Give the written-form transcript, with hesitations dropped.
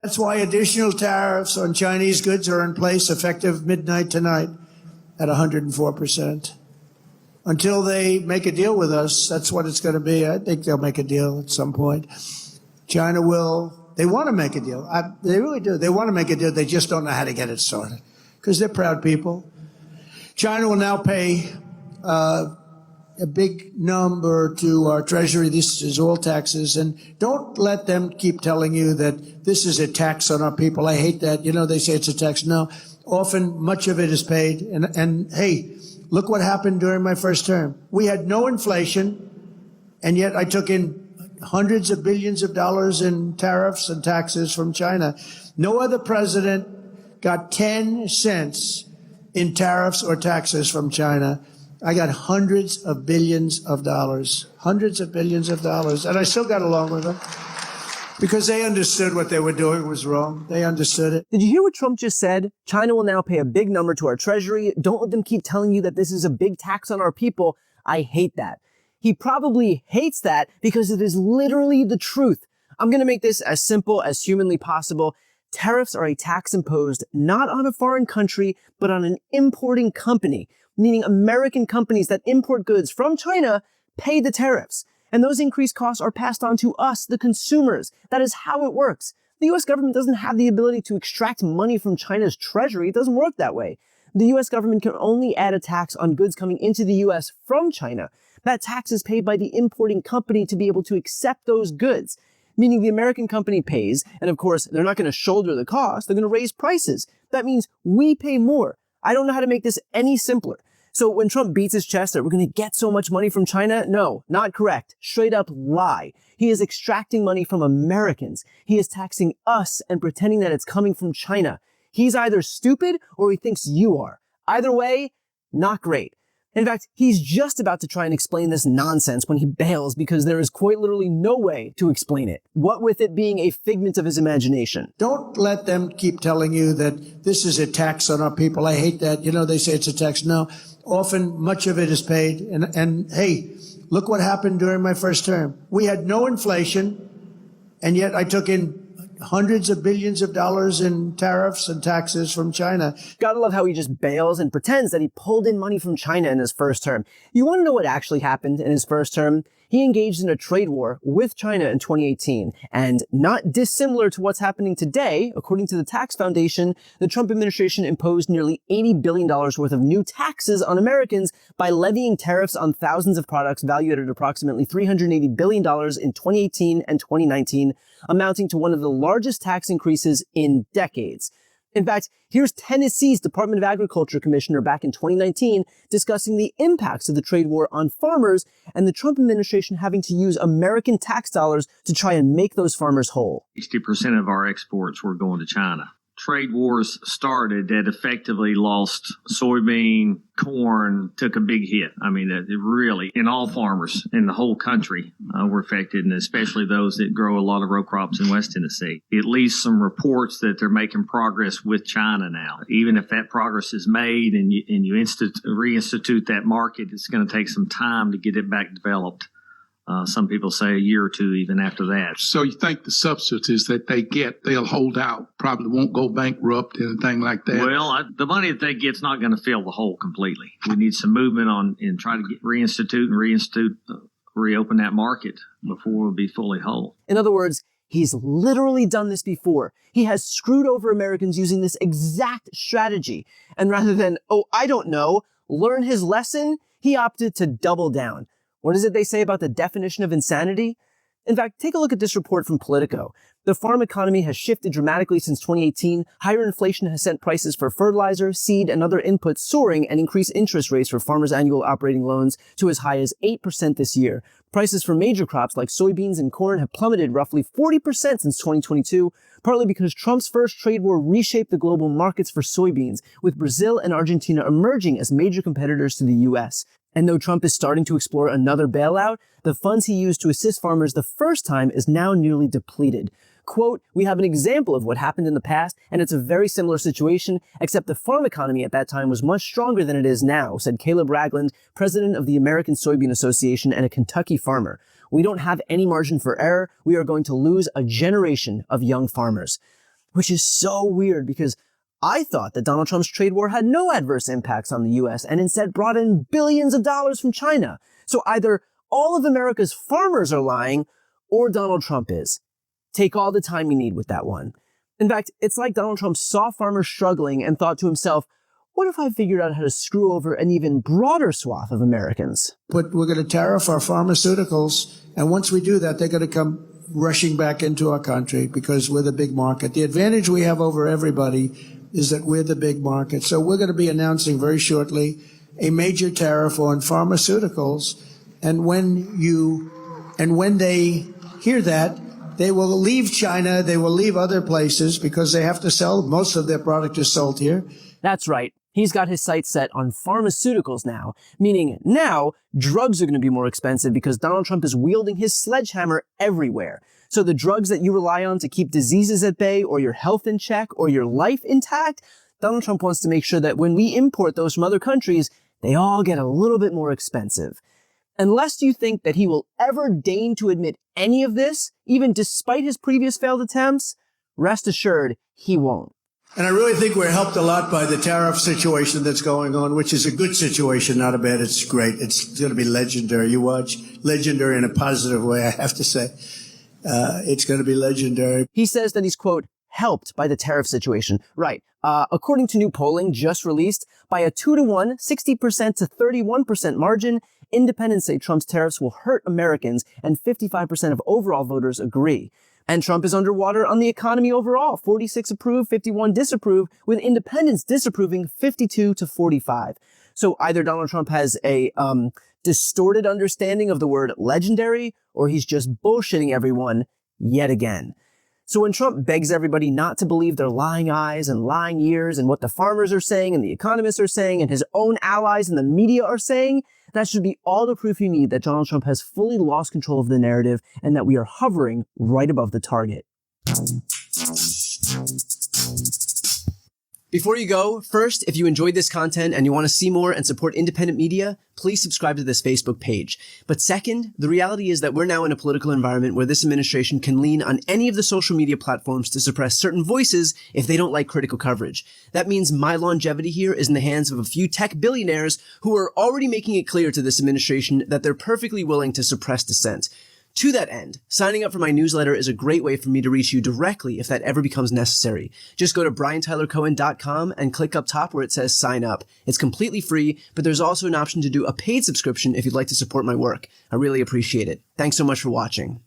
That's why additional tariffs on Chinese goods are in place effective midnight tonight at 104%. Until they make a deal with us, that's what it's going to be. I think they'll make a deal at some point. China will. They want to make a deal. They really do. They want to make a deal. They just don't know how to get it started because they're proud people. China will now pay a big number to our Treasury. This is all taxes. And don't let them keep telling you that this is a tax on our people. I hate that. You know, they say it's a tax. No, often much of it is paid. And hey, look what happened during my first term. We had no inflation, and yet I took in hundreds of billions of dollars in tariffs and taxes from China. No other president got 10 cents in tariffs or taxes from China. I got hundreds of billions of dollars, and I still got along with them because they understood what they were doing was wrong. They understood it. Did you hear what Trump just said? China will now pay a big number to our Treasury. Don't let them keep telling you that this is a big tax on our people. I hate that. He probably hates that because it is literally the truth. I'm going to make this as simple as humanly possible. Tariffs are a tax imposed not on a foreign country, but on an importing company, meaning American companies that import goods from China pay the tariffs. And those increased costs are passed on to us, the consumers. That is how it works. The US government doesn't have the ability to extract money from China's treasury. It doesn't work that way. The US government can only add a tax on goods coming into the US from China. That tax is paid by the importing company to be able to accept those goods, meaning the American company pays, and of course, they're not going to shoulder the cost, they're going to raise prices. That means we pay more. I don't know how to make this any simpler. So when Trump beats his chest that we're going to get so much money from China, no, not correct. Straight up lie. He is extracting money from Americans. He is taxing us and pretending that it's coming from China. He's either stupid or he thinks you are. Either way, not great. In fact, he's just about to try and explain this nonsense when he bails because there is quite literally no way to explain it. What with it being a figment of his imagination. Don't let them keep telling you that this is a tax on our people. I hate that. You know, they say it's a tax. No, often much of it is paid. And hey, look what happened during my first term. We had no inflation, and yet I took in hundreds of billions of dollars in tariffs and taxes from China. Gotta love how he just bails and pretends that he pulled in money from China in his first term. You want to know what actually happened in his first term? He engaged in a trade war with China in 2018, and not dissimilar to what's happening today, according to the Tax Foundation, the Trump administration imposed nearly $80 billion worth of new taxes on Americans by levying tariffs on thousands of products valued at approximately $380 billion in 2018 and 2019, amounting to one of the largest tax increases in decades. In fact, here's Tennessee's Department of Agriculture commissioner back in 2019 discussing the impacts of the trade war on farmers and the Trump administration having to use American tax dollars to try and make those farmers whole. 60% of our exports were going to China. Trade wars started that effectively lost soybean, corn, took a big hit. I mean, it really, and all farmers in the whole country were affected, and especially those that grow a lot of row crops in West Tennessee. At least some reports that they're making progress with China now. Even if that progress is made and you reinstitute that market, it's going to take some time to get it back developed. Some people say a year or two even after that. So you think the subsidies that they get, they'll hold out, probably won't go bankrupt, anything like that? Well, the money that they get's not going to fill the hole completely. We need some movement on and try to reopen that market before we'll be fully whole. In other words, he's literally done this before. He has screwed over Americans using this exact strategy. And rather than, oh, I don't know, learn his lesson, he opted to double down. What is it they say about the definition of insanity? In fact, take a look at this report from Politico. The farm economy has shifted dramatically since 2018. Higher inflation has sent prices for fertilizer, seed, and other inputs soaring and increased interest rates for farmers' annual operating loans to as high as 8% this year. Prices for major crops like soybeans and corn have plummeted roughly 40% since 2022, partly because Trump's first trade war reshaped the global markets for soybeans, with Brazil and Argentina emerging as major competitors to the U.S. And though Trump is starting to explore another bailout, the funds he used to assist farmers the first time is now nearly depleted. Quote, we have an example of what happened in the past, and it's a very similar situation, except the farm economy at that time was much stronger than it is now, said Caleb Ragland, president of the American Soybean Association and a Kentucky farmer. We don't have any margin for error. We are going to lose a generation of young farmers. which is so weird because I thought that Donald Trump's trade war had no adverse impacts on the US and instead brought in billions of dollars from China. So either all of America's farmers are lying or Donald Trump is. Take all the time you need with that one. In fact, it's like Donald Trump saw farmers struggling and thought to himself, what if I figured out how to screw over an even broader swath of Americans? But we're going to tariff our pharmaceuticals, and once we do that, they're going to come rushing back into our country because we're the big market. The advantage we have over everybody is that we're the big market. So we're going to be announcing very shortly a major tariff on pharmaceuticals, and when they hear that, they will leave China, they will leave other places because they have to sell. Most of their product is sold here. That's right. He's got his sights set on pharmaceuticals now, meaning now drugs are going to be more expensive because Donald Trump is wielding his sledgehammer everywhere. So the drugs that you rely on to keep diseases at bay or your health in check or your life intact, Donald Trump wants to make sure that when we import those from other countries, they all get a little bit more expensive. Unless you think that he will ever deign to admit any of this, even despite his previous failed attempts, rest assured he won't. And I really think we're helped a lot by the tariff situation that's going on, which is a good situation, not a bad. It's great. It's going to be legendary. You watch, legendary in a positive way, I have to say. It's going to be legendary. He says that he's, quote, helped by the tariff situation. Right. According to new polling just released, by a 2-to-1, 60% to 31% margin, independents say Trump's tariffs will hurt Americans, and 55% of overall voters agree. And Trump is underwater on the economy overall. 46 approve, 51 disapprove, with independents disapproving 52 to 45. So either Donald Trump has a distorted understanding of the word legendary, or he's just bullshitting everyone yet again. So when Trump begs everybody not to believe their lying eyes and lying ears and what the farmers are saying and the economists are saying and his own allies and the media are saying, that should be all the proof you need that Donald Trump has fully lost control of the narrative and that we are hovering right above the target. Before you go, first, if you enjoyed this content and you want to see more and support independent media, please subscribe to this Facebook page. But second, the reality is that we're now in a political environment where this administration can lean on any of the social media platforms to suppress certain voices if they don't like critical coverage. That means my longevity here is in the hands of a few tech billionaires who are already making it clear to this administration that they're perfectly willing to suppress dissent. To that end, signing up for my newsletter is a great way for me to reach you directly if that ever becomes necessary. Just go to briantylercohen.com and click up top where it says sign up. It's completely free, but there's also an option to do a paid subscription if you'd like to support my work. I really appreciate it. Thanks so much for watching.